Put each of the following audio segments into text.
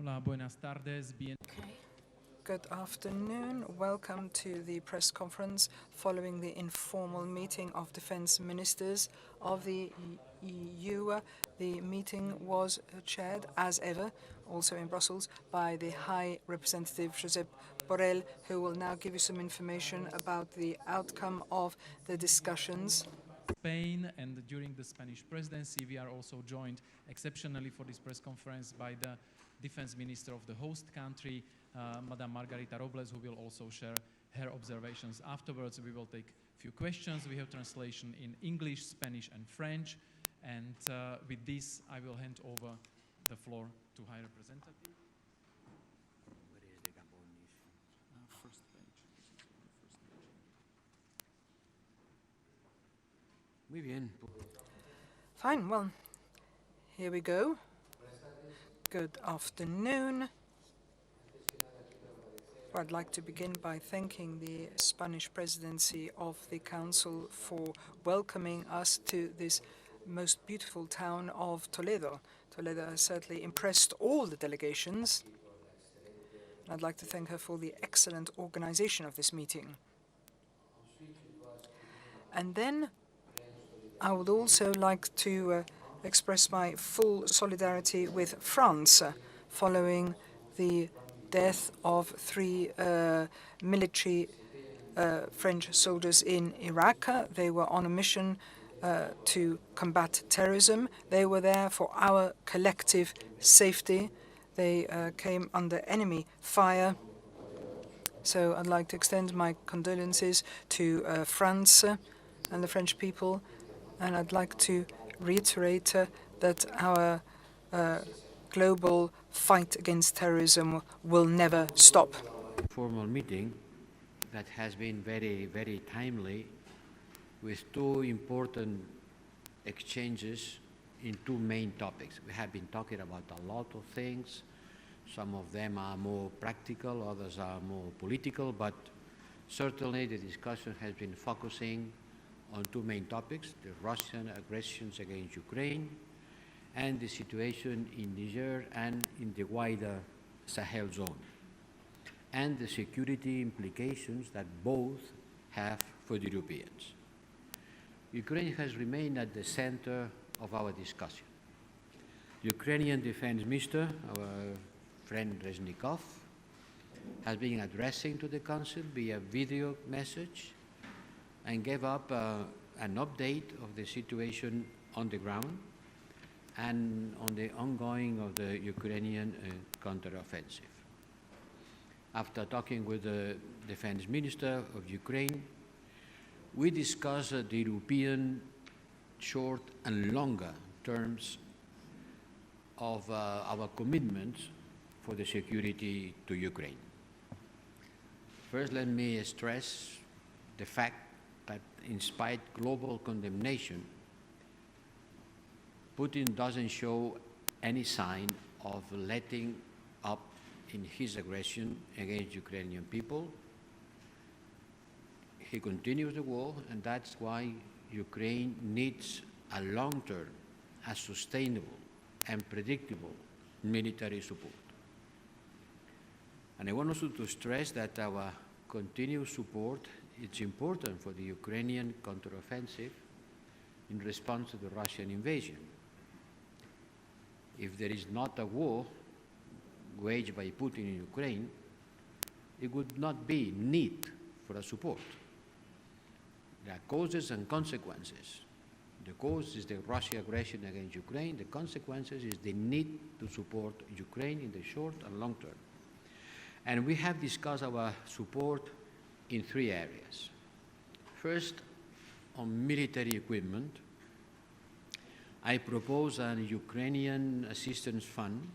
Hola, buenas tardes. Good afternoon. Welcome to the press conference following the informal meeting of defense ministers of the EU. The meeting was chaired, as ever, also in Brussels, by the High Representative Josep Borrell, who will now give you some information about the outcome of the discussions. Spain, and during the Spanish presidency, we are also joined exceptionally for this press conference by the defense minister of the host country, Madame Margarita Robles, who will also share her observations. Afterwards, we will take a few questions. We have translation in English, Spanish, and French. And with this, I will hand over the floor to High Representative. First page. Muy bien. Fine, well, here we go. Good afternoon. I'd like to begin by thanking the Spanish presidency of the Council for welcoming us to this most beautiful town of Toledo. Toledo has certainly impressed all the delegations. I'd like to thank her for the excellent organization of this meeting. And then I would also like to express my full solidarity with France following the death of 3 military French soldiers in Iraq. They were on a mission to combat terrorism. They were there for our collective safety. They came under enemy fire. So I'd like to extend my condolences to France and the French people. And I'd like to reiterate that our global fight against terrorism will never stop. Formal meeting that has been very, very timely, with 2 important exchanges in 2 main topics. We have been talking about a lot of things. Some of them are more practical, others are more political, but certainly the discussion has been focusing on 2 main topics: the Russian aggressions against Ukraine and the situation in Niger and in the wider Sahel zone, and the security implications that both have for the Europeans. Ukraine has remained at the center of our discussion. The Ukrainian Defense Minister, our friend Reznikov, has been addressing to the Council via video message and gave up an update of the situation on the ground and on the ongoing of the Ukrainian counteroffensive. After talking with the Defense Minister of Ukraine, we discussed the European short and longer terms of our commitments for the security to Ukraine. First, let me stress the fact that in spite of global condemnation, Putin doesn't show any sign of letting up in his aggression against Ukrainian people. He continues the war, and that's why Ukraine needs a long-term, a sustainable and predictable military support. And I want also to stress that our continued support is important for the Ukrainian counteroffensive in response to the Russian invasion. If there is not a war waged by Putin in Ukraine, it would not be need for a support. There are causes and consequences. The cause is the Russian aggression against Ukraine. The consequences is the need to support Ukraine in the short and long term. And we have discussed our support in 3 areas. First, on military equipment, I propose a Ukrainian assistance fund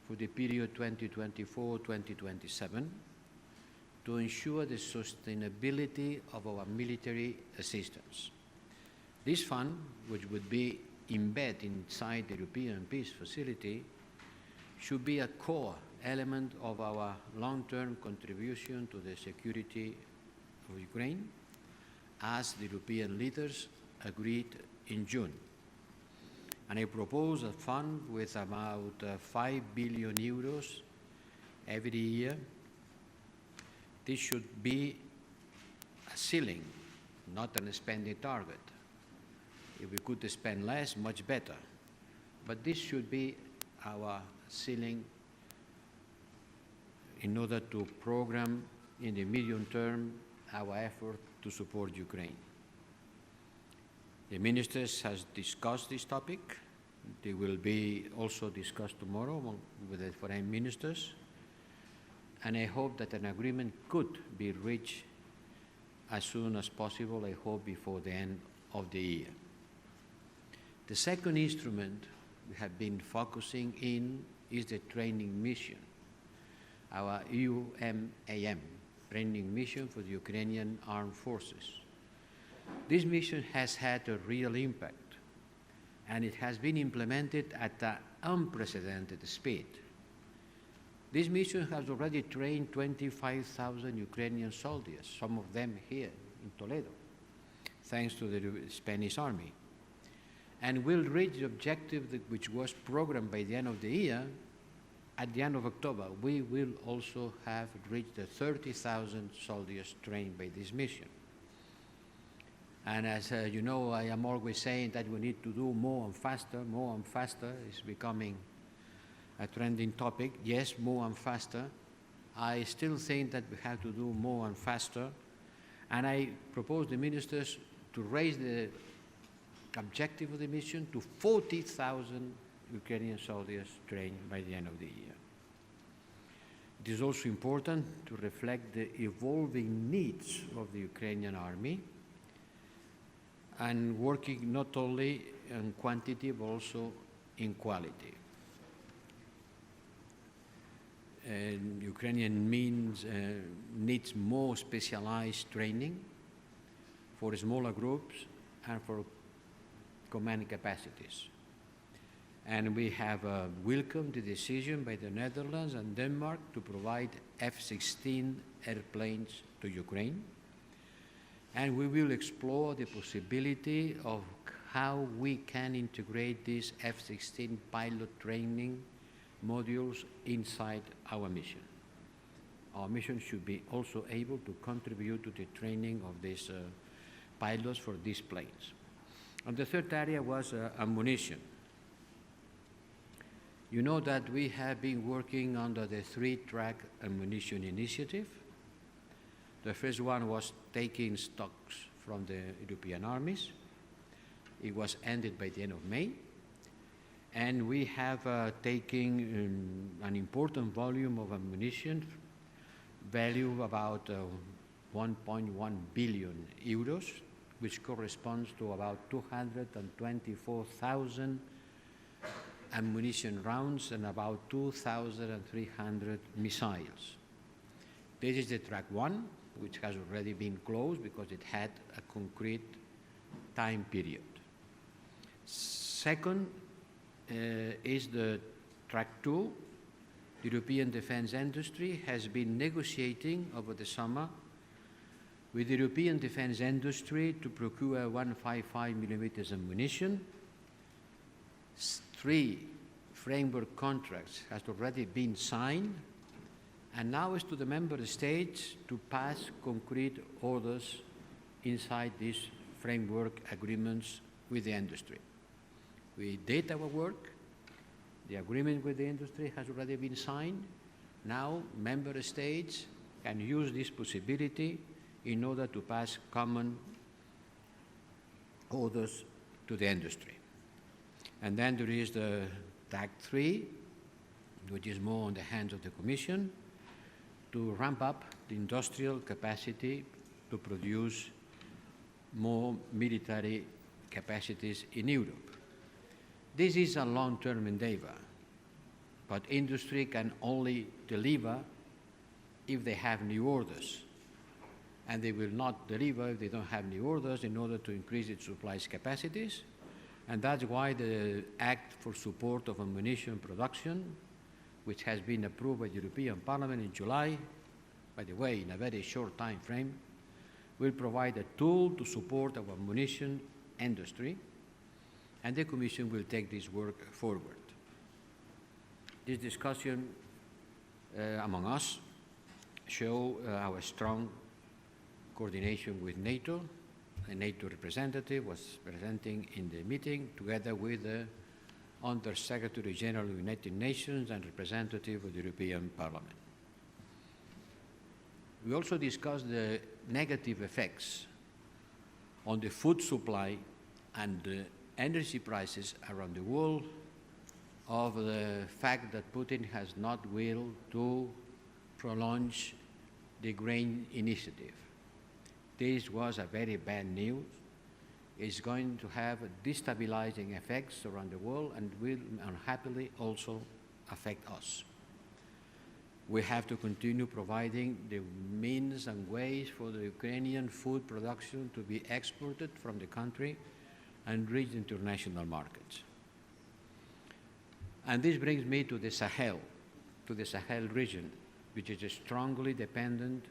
for the period 2024-2027 to ensure the sustainability of our military assistance. This fund, which would be embedded inside the European Peace Facility, should be a core element of our long-term contribution to the security of Ukraine, as the European leaders agreed in June. And I propose a fund with about 5 billion euros every year. This should be a ceiling, not a spending target. If we could spend less, much better. But this should be our ceiling in order to program in the medium term our effort to support Ukraine. The ministers has discussed this topic. They will be also discussed tomorrow with the foreign ministers. And I hope that an agreement could be reached as soon as possible, I hope before the end of the year. The second instrument we have been focusing in is the training mission, our EUMAM, training mission for the Ukrainian Armed Forces. This mission has had a real impact, and it has been implemented at an unprecedented speed. This mission has already trained 25,000 Ukrainian soldiers, some of them here in Toledo, thanks to the Spanish army, and will reach the objective which was programmed by the end of the year. At the end of October, we will also have reached the 30,000 soldiers trained by this mission. And as you know, I am always saying that we need to do more and faster. More and faster is becoming a trending topic. Yes, more and faster. I still think that we have to do more and faster. And I propose the ministers to raise the objective of the mission to 40,000 Ukrainian soldiers trained by the end of the year. It is also important to reflect the evolving needs of the Ukrainian army, and working not only in quantity but also in quality. Ukrainian needs more specialized training for smaller groups and for command capacities. And we have welcomed the decision by the Netherlands and Denmark to provide F-16 airplanes to Ukraine. And we will explore the possibility of how we can integrate these F-16 pilot training modules inside our mission. Our mission should be also able to contribute to the training of these pilots for these planes. And the third area was ammunition. You know that we have been working under the three-track ammunition initiative. The first one was taking stocks from the European armies. It was ended by the end of May. And we have taken an important volume of ammunition, value of about 1.1 billion euros, which corresponds to about 224,000 ammunition rounds and about 2,300 missiles. This is the track one, which has already been closed because it had a concrete time period. Second is the track two. The European defense industry has been negotiating over the summer with the European defense industry to procure 155mm ammunition. 3 framework contracts has already been signed, and now it's to the member states to pass concrete orders inside these framework agreements with the industry. We did our work. The agreement with the industry has already been signed. Now member states can use this possibility in order to pass common orders to the industry. And then there is the track 3, which is more on the hands of the Commission, to ramp up the industrial capacity to produce more military capacities in Europe. This is a long-term endeavor, but industry can only deliver if they have new orders. And they will not deliver if they don't have new orders in order to increase its supplies capacities. And that's why the Act for Support of Ammunition Production, which has been approved by the European Parliament in July, by the way, in a very short time frame, will provide a tool to support our ammunition industry. and the Commission will take this work forward. This discussion among us show our strong coordination with NATO. A NATO representative was presenting in the meeting together with the Under-Secretary General of the United Nations and representative of the European Parliament. We also discussed the negative effects on the food supply and the energy prices around the world of the fact that Putin has not willed to prolong the grain initiative. This was a very bad news. It's going to have destabilizing effects around the world and will unhappily also affect us. We have to continue providing the means and ways for the Ukrainian food production to be exported from the country and reach international markets. And this brings me to the Sahel region, which is strongly dependent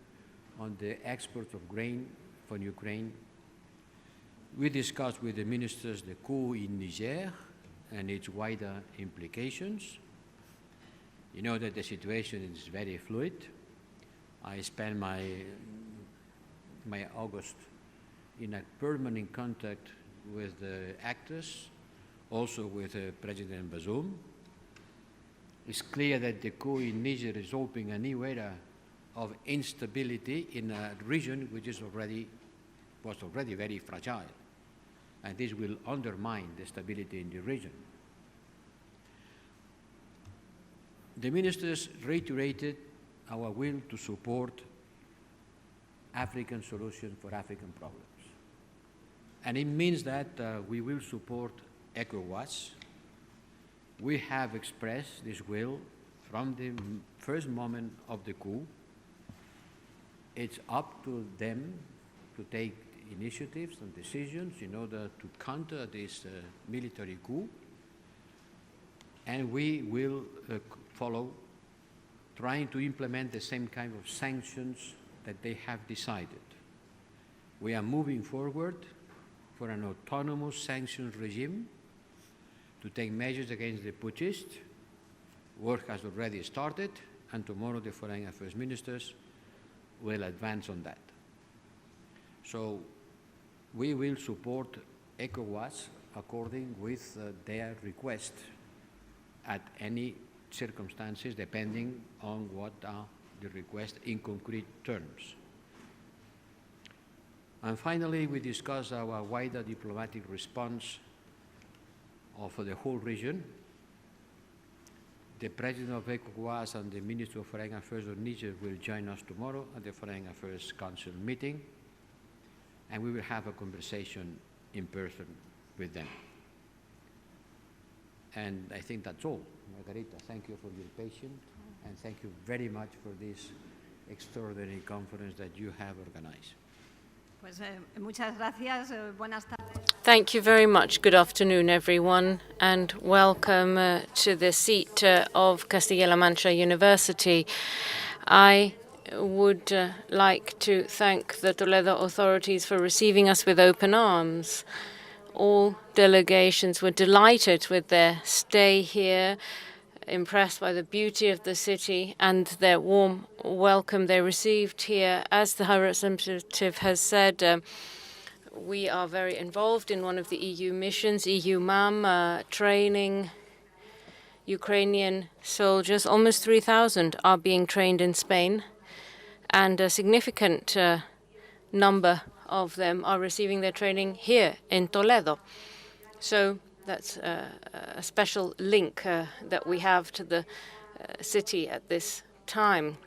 on the export of grain from Ukraine. We discussed with the ministers the coup in Niger and its wider implications. You know that the situation is very fluid. I spent my August in a permanent contact with the actors, also with President Bazoum. It's clear that the coup in Niger is opening a new era of instability in a region which was already very fragile, and this will undermine the stability in the region. The ministers reiterated our will to support African solutions for African problems. And it means that we will support ECOWAS. We have expressed this will from the first moment of the coup. It's up to them to take initiatives and decisions in order to counter this military coup. And we will follow, trying to implement the same kind of sanctions that they have decided. We are moving forward for an autonomous sanctions regime to take measures against the putschists. Work has already started, and tomorrow the Foreign Affairs Ministers will advance on that. So we will support ECOWAS according with their request at any circumstances, depending on what are the requests in concrete terms. And finally, we discussed our wider diplomatic response for the whole region. The President of ECOWAS and the Minister of Foreign Affairs of Niger will join us tomorrow at the Foreign Affairs Council meeting, and we will have a conversation in person with them. And I think that's all. Margarita, thank you for your patience, and thank you very much for this extraordinary conference that you have organized. Pues, muchas gracias. Buenas tardes. Thank you very much. Good afternoon, everyone, and welcome to the seat of Castilla-La Mancha University. I would like to thank the Toledo authorities for receiving us with open arms. All delegations were delighted with their stay here, impressed by the beauty of the city and their warm welcome they received here. As the High Representative has said, we are very involved in one of the EU missions, EUMAM, training Ukrainian soldiers. Almost 3,000 are being trained in Spain, and a significant number of them are receiving their training here in Toledo. So that's a special link that we have to the city at this time.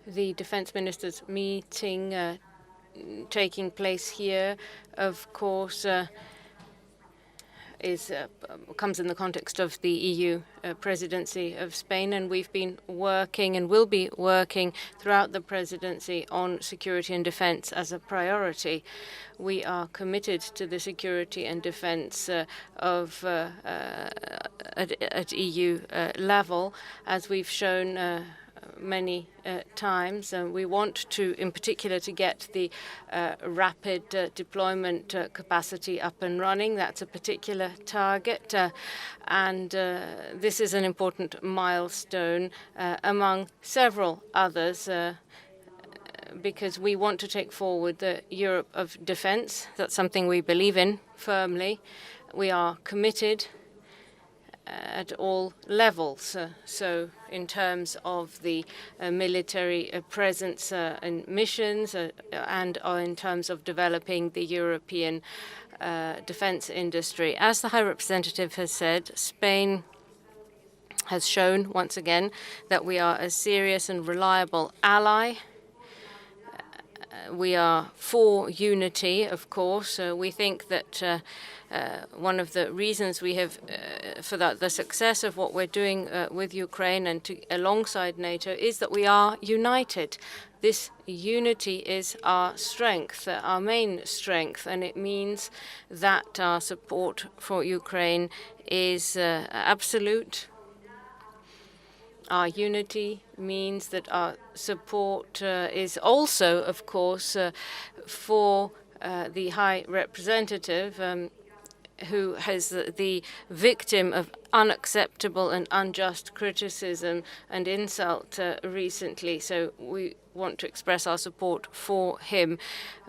The Defense Ministers' meeting taking place here, of course, comes in the context of the EU presidency of Spain, and we've been working and will be working throughout the presidency on security and defense as a priority. We are committed to the security and defense at EU level, as we've shown many times. We want to, in particular, to get the rapid deployment capacity up and running. That's a particular target, and this is an important milestone among several others, because we want to take forward the Europe of defense. That's something we believe in firmly. We are committed at all levels. So in terms of the military presence and missions, and in terms of developing the European defense industry. As the High Representative has said, Spain has shown once again that we are a serious and reliable ally. We are for unity, of course. We think that one of the reasons we have for the success of what we're doing with Ukraine and alongside NATO is that we are united. This unity is our strength, our main strength, and it means that our support for Ukraine is absolute. Our unity means that our support is also, of course, for the High Representative, who has the victim of unacceptable and unjust criticism and insult recently. So we want to express our support for him,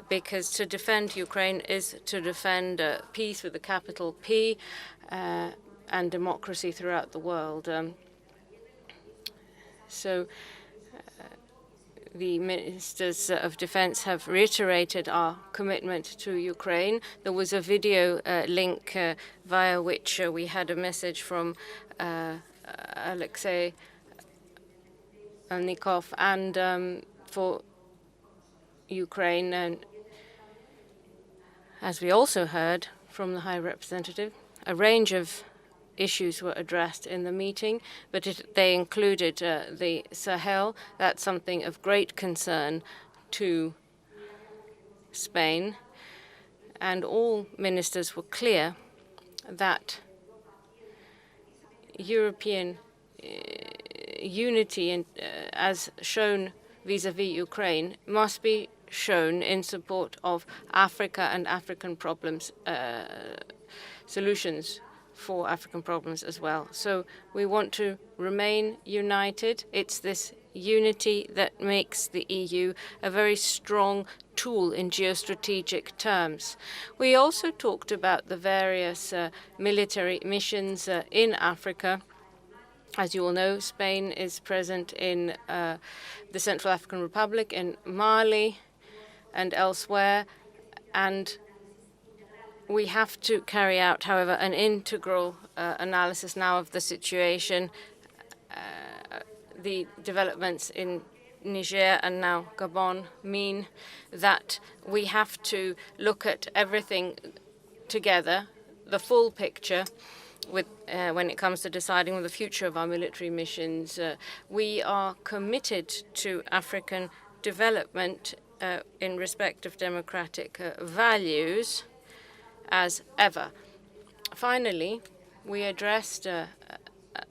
because to defend Ukraine is to defend peace with a capital P and democracy throughout the world. So the ministers of defense have reiterated our commitment to Ukraine. There was a video link via which we had a message from Alexei Alnikov and for Ukraine. And as we also heard from the High Representative, a range of issues were addressed in the meeting, but they included the Sahel. That's something of great concern to Spain. And all ministers were clear that European unity, as shown vis-à-vis Ukraine, must be shown in support of Africa and African problems, solutions for African problems as well. So we want to remain united. It's this unity that makes the EU a very strong tool in geostrategic terms. We also talked about the various military missions in Africa. As you all know, Spain is present in the Central African Republic, in Mali and elsewhere, and we have to carry out, however, an integral analysis now of the situation. The developments in Niger and now Gabon mean that we have to look at everything together, the full picture, with when it comes to deciding on the future of our military missions. We are committed to African development in respect of democratic values, as ever. Finally, we addressed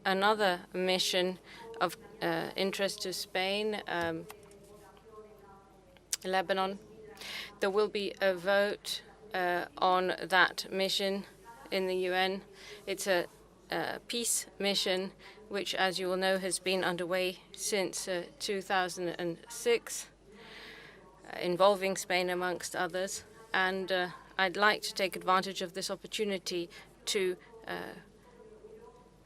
another mission of interest to Spain, Lebanon. There will be a vote on that mission in the UN. It's a peace mission which, as you all know, has been underway since 2006, involving Spain amongst others. And I'd like to take advantage of this opportunity to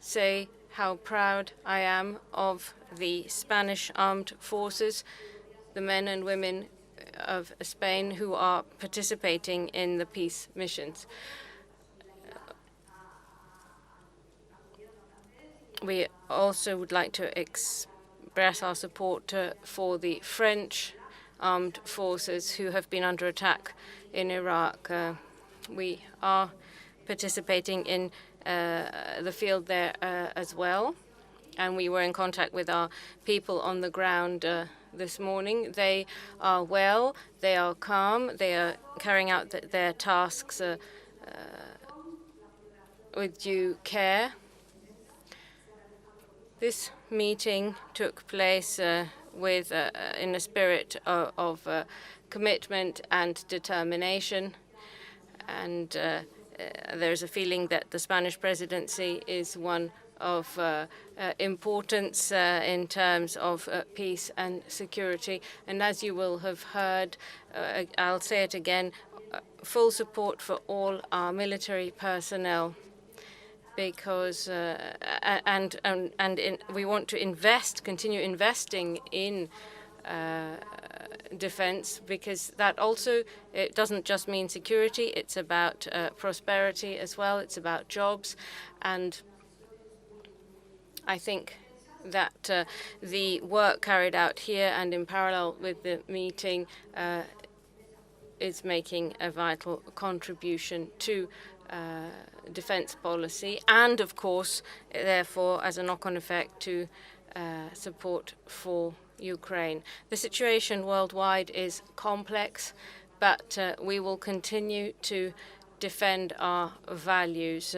say how proud I am of the Spanish armed forces, the men and women of Spain who are participating in the peace missions. We also would like to express our support for the French armed forces who have been under attack in Iraq. We are participating in the field there as well, and we were in contact with our people on the ground this morning. They are well, they are calm, they are carrying out their tasks with due care. This meeting took place in a spirit of commitment and determination, and there's a feeling that the Spanish presidency is one of importance in terms of peace and security. And as you will have heard, I'll say it again, full support for all our military personnel, because we want to continue investing in defense, because that also, it doesn't just mean security, it's about prosperity as well, it's about jobs. And I think that the work carried out here and in parallel with the meeting is making a vital contribution to defense policy, and of course, therefore, as a knock-on effect, to support for Ukraine. The situation worldwide is complex, but we will continue to defend our values.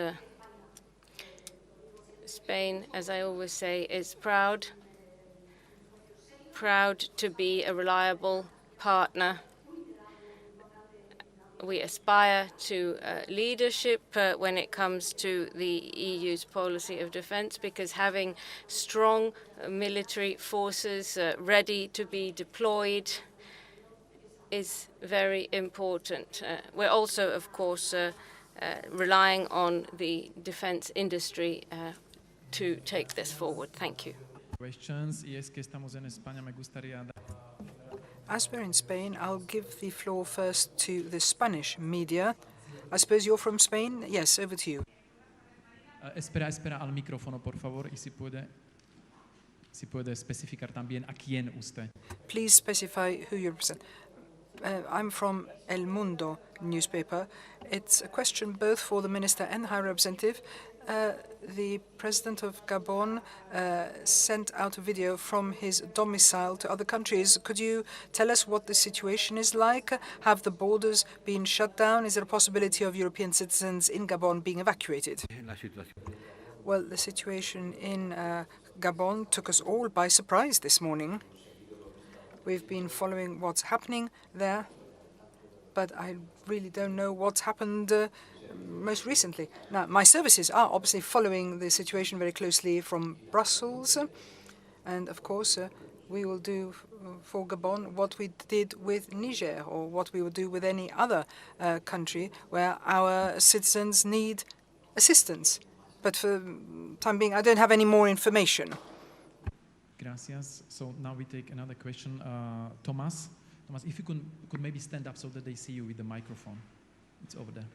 Spain, as I always say, is proud to be a reliable partner. We aspire to leadership when it comes to the EU's policy of defense, because having strong military forces ready to be deployed is very important. We're also, of course, relying on the defense industry to take this forward. Thank you. Questions, y es que estamos en España, me gustaría dar. As we're in Spain, I'll give the floor first to the Spanish media. I suppose you're from Spain? Yes, over to you. Espera al micrófono, por favor, y si puede especificar también a quién usted. Please specify who you represent. I'm from El Mundo newspaper. It's a question both for the Minister and the High Representative. The President of Gabon sent out a video from his domicile to other countries. Could you tell us what the situation is like? Have the borders been shut down? Is there a possibility of European citizens in Gabon being evacuated? Well, the situation in Gabon took us all by surprise this morning. We've been following what's happening there, but I really don't know what's happened most recently. Now, my services are obviously following the situation very closely from Brussels, and of course, we will do for Gabon what we did with Niger, or what we would do with any other country where our citizens need assistance. But for the time being, I don't have any more information. Gracias. So now we take another question. Thomas, if you could maybe stand up so that they see you with the microphone. It's over there.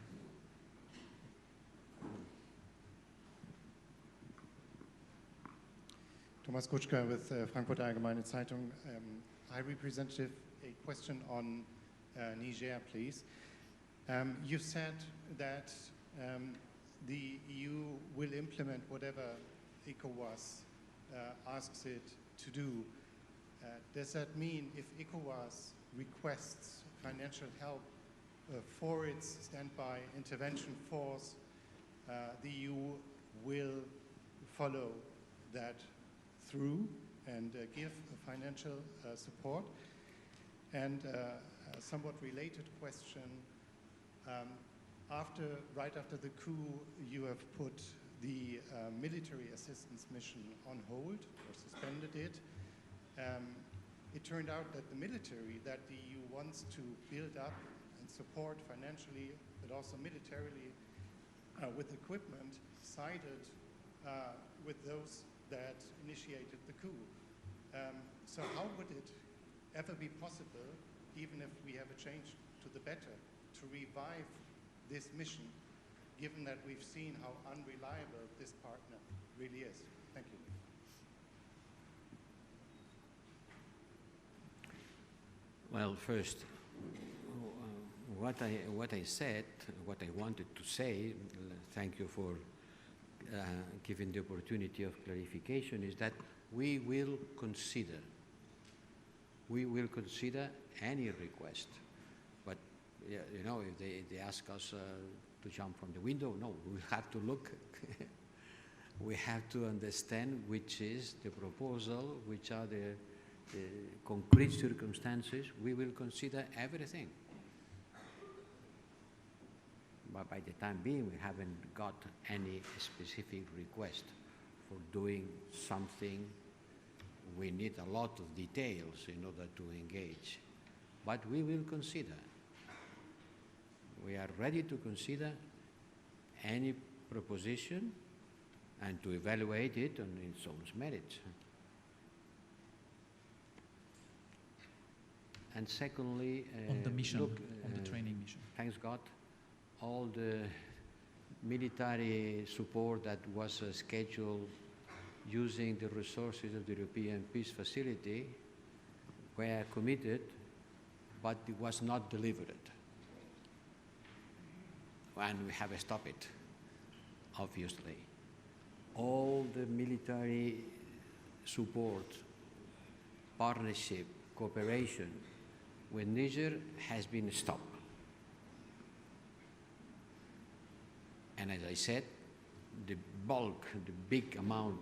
Thomas Kutschka with Frankfurter Allgemeine Zeitung. High Representative, a question on Niger, please. You said that the EU will implement whatever ECOWAS asks it to do. Does that mean if ECOWAS requests financial help for its standby intervention force, the EU will follow that through and give financial support? And a somewhat related question, right after the coup, you have put the military assistance mission on hold or suspended it. It turned out that the military that the EU wants to build up and support financially, but also militarily with equipment, sided with those that initiated the coup. So how would it ever be possible, even if we have a change to the better, to revive this mission, given that we've seen how unreliable this partner really is? Thank you. Well, first, what I said, what I wanted to say, thank you for giving the opportunity of clarification, is that we will consider any request. But you know, if they ask us to jump from the window, no, we will have to look we have to understand which is the proposal, which are the concrete circumstances. We will consider everything. But by the time being, we haven't got any specific request for doing something. We need a lot of details in order to engage. But we will consider. We are ready to consider any proposition and to evaluate it on its own merits. And secondly, on the mission, look, on the training mission. Thanks God, all the military support that was scheduled using the resources of the European Peace Facility were committed, but it was not delivered. And we have to stop it, obviously. All the military support, partnership, cooperation with Niger has been stopped. And as I said, the bulk, the big amount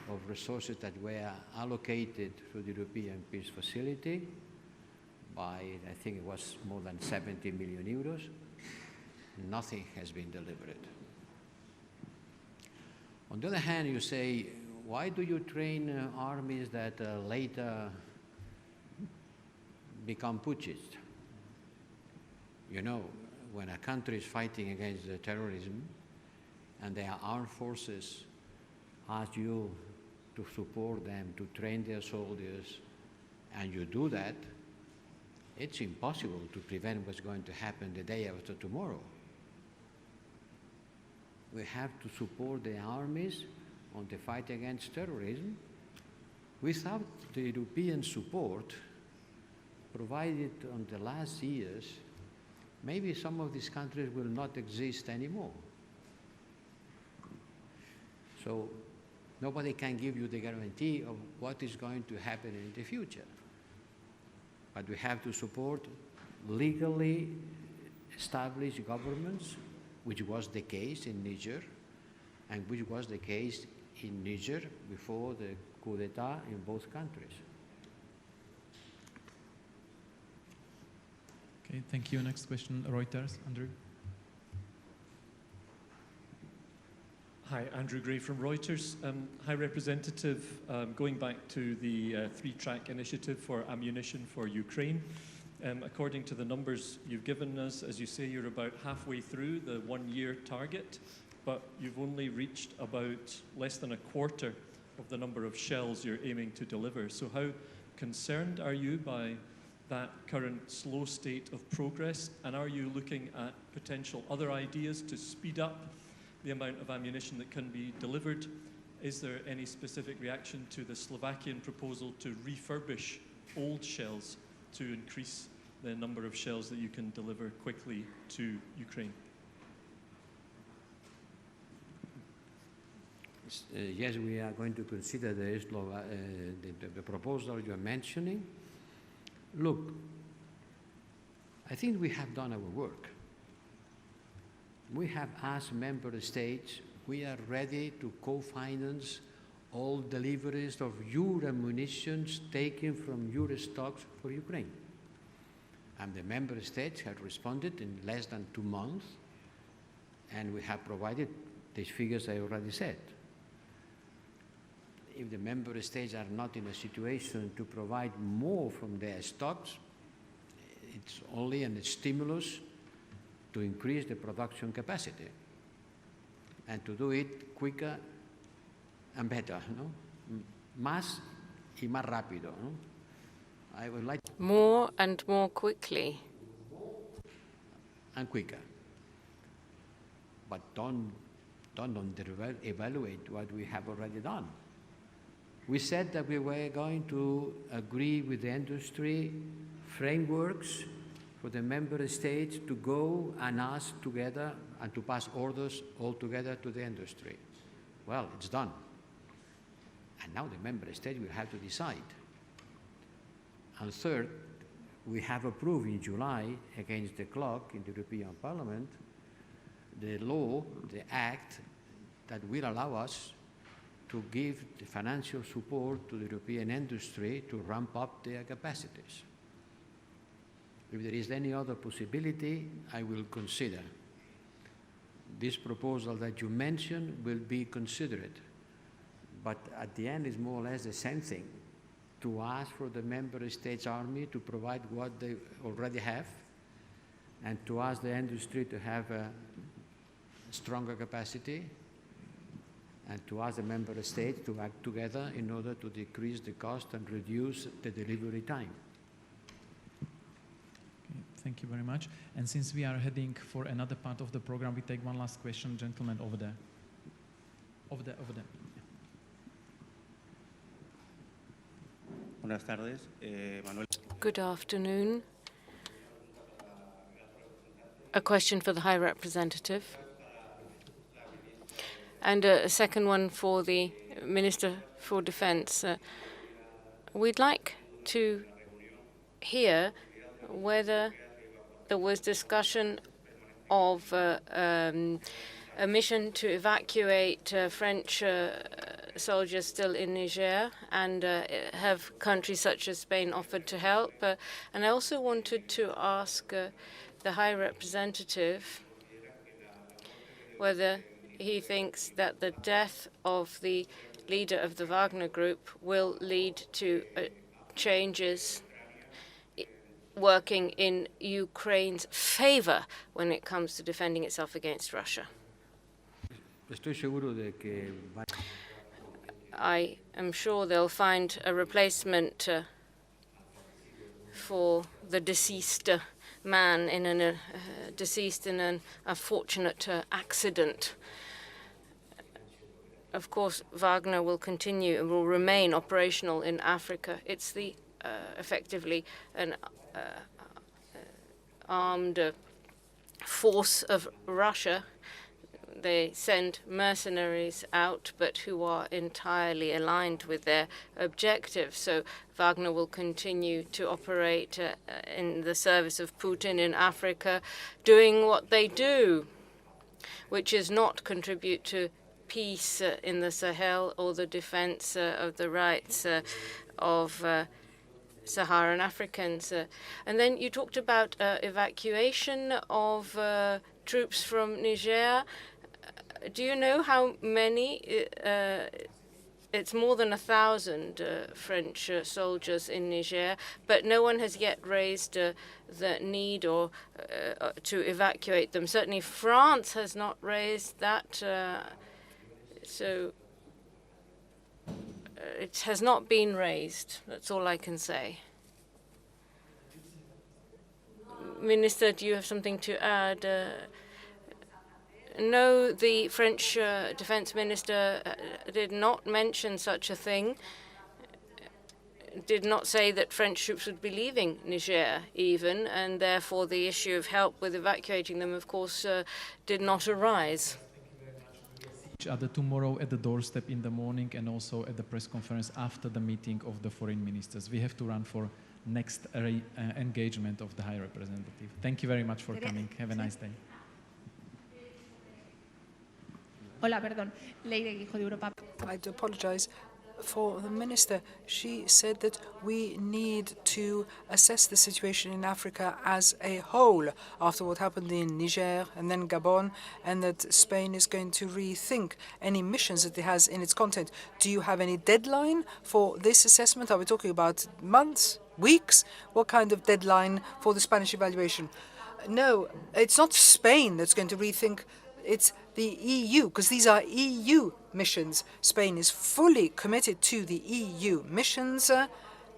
of resources that were allocated to the European Peace Facility by, I think it was more than 70 million euros, nothing has been delivered. On the other hand, you say, why do you train armies that later become putschists? You know, when a country is fighting against terrorism and their armed forces ask you to support them, to train their soldiers, and you do that, it's impossible to prevent what's going to happen the day after tomorrow. We have to support the armies on the fight against terrorism. Without the European support provided on the last years, maybe some of these countries will not exist anymore. So nobody can give you the guarantee of what is going to happen in the future. But we have to support legally established governments, which was the case in Niger, and which was the case in Niger before the coup d'etat in both countries. Okay, thank you. Next question, Reuters, Andrew. Hi, Andrew Gray from Reuters. High Representative, going back to the three-track initiative for ammunition for Ukraine, according to the numbers you've given us, as you say, you're about halfway through the one-year target, but you've only reached about less than a quarter of the number of shells you're aiming to deliver. So how concerned are you by that current slow state of progress, and are you looking at potential other ideas to speed up the amount of ammunition that can be delivered? Is there any specific reaction to the Slovakian proposal to refurbish old shells to increase the number of shells that you can deliver quickly to Ukraine? Yes, we are going to consider the proposal you're mentioning. Look, I think we have done our work. We have asked member states, we are ready to co-finance all deliveries of your ammunition taken from your stocks for Ukraine. And the member states have responded in less than 2 months, and we have provided these figures I already said. If the member states are not in a situation to provide more from their stocks, it's only a stimulus to increase the production capacity and to do it quicker and better, no? Más y más rápido, no? I would like more and more quickly. And quicker. But don't evaluate what we have already done. We said that we were going to agree with the industry frameworks for the member states to go and ask together and to pass orders all together to the industry. Well, it's done. And now the member states will have to decide. And third, we have approved in July, against the clock in the European Parliament, the law, the act that will allow us to give the financial support to the European industry to ramp up their capacities. If there is any other possibility, I will consider. This proposal that you mentioned will be considered, but at the end it's more or less the same thing, to ask for the member states' army to provide what they already have, and to ask the industry to have a stronger capacity, and to ask the member states to act together in order to decrease the cost and reduce the delivery time. Thank you very much. And since we are heading for another part of the program, we take one last question, gentleman over there. Over there. Buenas tardes, Manuel. Good afternoon. A question for the High Representative. And a second one for the Minister for Defense. We'd like to hear whether there was discussion of a mission to evacuate French soldiers still in Niger, and have countries such as Spain offered to help. And I also wanted to ask the High Representative whether he thinks that the death of the leader of the Wagner Group will lead to changes working in Ukraine's favor when it comes to defending itself against Russia. I am sure they'll find a replacement for the deceased man in an unfortunate accident. Of course, Wagner will remain operational in Africa. It's the effectively an armed force of Russia. They send mercenaries out, but who are entirely aligned with their objectives. So Wagner will continue to operate in the service of Putin in Africa, doing what they do, which is not contribute to peace in the Sahel or the defense of the rights of Saharan Africans. And then you talked about evacuation of troops from Niger. Do you know how many? It's more than 1,000 French soldiers in Niger, but no one has yet raised the need or to evacuate them. Certainly France has not raised that, so it has not been raised. That's all I can say. Minister, do you have something to add? No, the French defense minister did not mention such a thing, did not say that French troops would be leaving Niger even, and therefore the issue of help with evacuating them, of course, did not arise. Each other tomorrow at the doorstep in the morning, and also at the press conference after the meeting of the foreign ministers. We have to run for next engagement of the High Representative. Thank you very much for coming. Have a nice day. Hola, perdón. Ley de Hijo de Europa. I do apologize for the minister. She said that we need to assess the situation in Africa as a whole after what happened in Niger and then Gabon, and that Spain is going to rethink any missions that it has in its content. Do you have any deadline for this assessment? Are we talking about months, weeks? What kind of deadline for the Spanish evaluation? No, it's not Spain that's going to rethink. It's the EU, because these are EU missions. Spain is fully committed to the EU missions,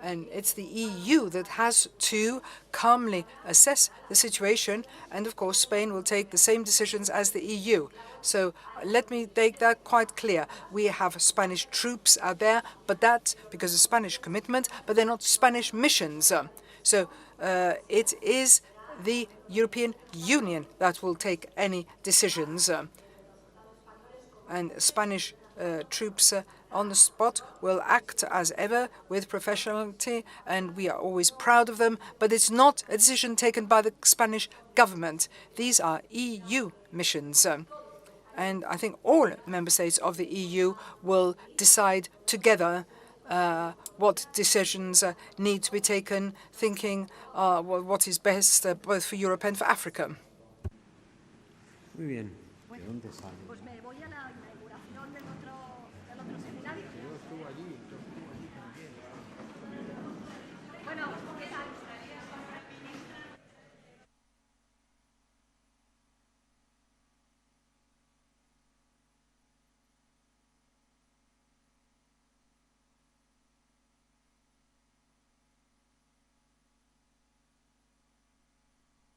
and it's the EU that has to calmly assess the situation. And of course, Spain will take the same decisions as the EU. So let me make that quite clear. We have Spanish troops out there, but that's because of Spanish commitment, but they're not Spanish missions. So it is the European Union that will take any decisions. And Spanish troops on the spot will act as ever with professionality, and we are always proud of them, but it's not a decision taken by the Spanish government. These are EU missions. And I think all member states of the EU will decide together what decisions need to be taken, thinking what is best both for Europe and for Africa. Muy bien. ¿De dónde sale?